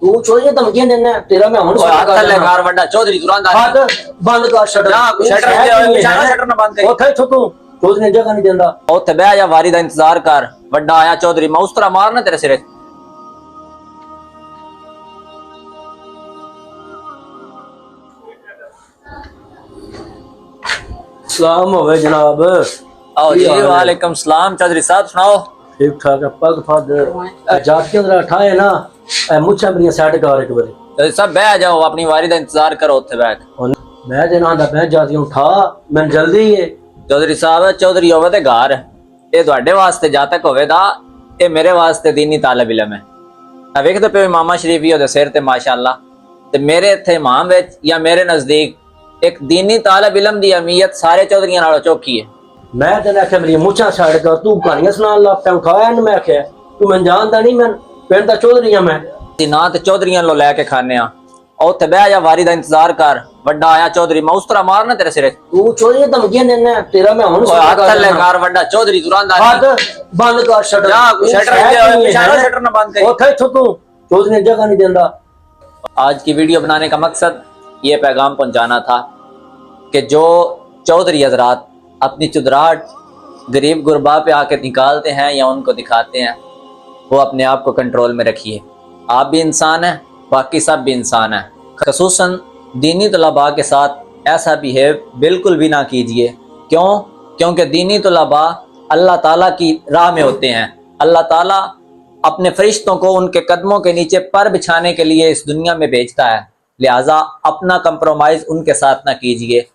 तू चोरी धमकियां देना तेरा मैं हुन हाथ थल्ले कार वड्डा चौधरी दुरांदा हाथ बंद कर शटर शटर ना बंद कर ओथे तो चौधरी ने जगह नहीं देंदा ओथे बह जा वारी दा इंतजार कर वड्डा आया चौधरी मैं उस तरह मारना तेरे सिरे सलाम होवे जनाब। आओ जी वालेकुम सलाम चौधरी साहब सुनाओ ठीक ठाक है पग फद जातियां जरा ठाए ना मुछा मेरी सेट कर एक बारी चौधरी साहब बह जाओ अपनी वारी दा इंतजार करो ओथे बैठ मैं जना दा मैं जातियां उठा मैं जल्दी है चौधरी साहब चौधरी होवे ते घर ये ਤੁਹਾਡੇ वास्ते जातक होवेदा ये मेरे वास्ते दीनी तालिब इल्म है आ वेखदे पे इमामा शरीफ ही ओदे सिर ते माशाअल्लाह ते मेरे इत्थे इमाम विच या मेरे नजदीक एक दीनी तालिब इल्म दी अहमियत सारे चौधरियां नालों चौकी है मैं तेने आख्या मेरी मुछा साइड कर तू कहानियां सुनान लग पे उठाया मैं आख्या तू मैं जानदा नहीं मैं पिंड दा चौधरी हां मैं ना ते चौधरियां लो लेके खाने आ ओथे बह जा वारी दा इंतजार कर वड्डा आया चौधरी मैं उस तरह मारना तेरे सिरे तू चोरी धमकियां देना तेरा मैं हुन हाथ थल्ले कार वड्डा चौधरी दुरांदा हाथ बंद कर शटर शटर ना बंद कर ओथे तो तू चौधरी ने जगह नहीं देंदा। आज की वीडियो बनाने का मकसद ये पैगाम पहुंचाना था कि जो चौधरी हजरात अपनी चुदराहट गरीब गुरबा पे आके निकालते हैं या उनको दिखाते हैं वो अपने आप को कंट्रोल में रखिए। आप भी इंसान हैं बाकी सब भी इंसान हैं। खसूसन दीनी तलबा के साथ ऐसा बिहेव बिल्कुल भी ना कीजिए। क्यों? क्योंकि दीनी तलबा अल्लाह ताला की राह में होते हैं। अल्लाह ताला अपने फरिश्तों को उनके कदमों के नीचे पर बिछाने के लिए इस दुनिया में भेजता है, लिहाजा अपना कंप्रोमाइज उनके साथ ना कीजिए।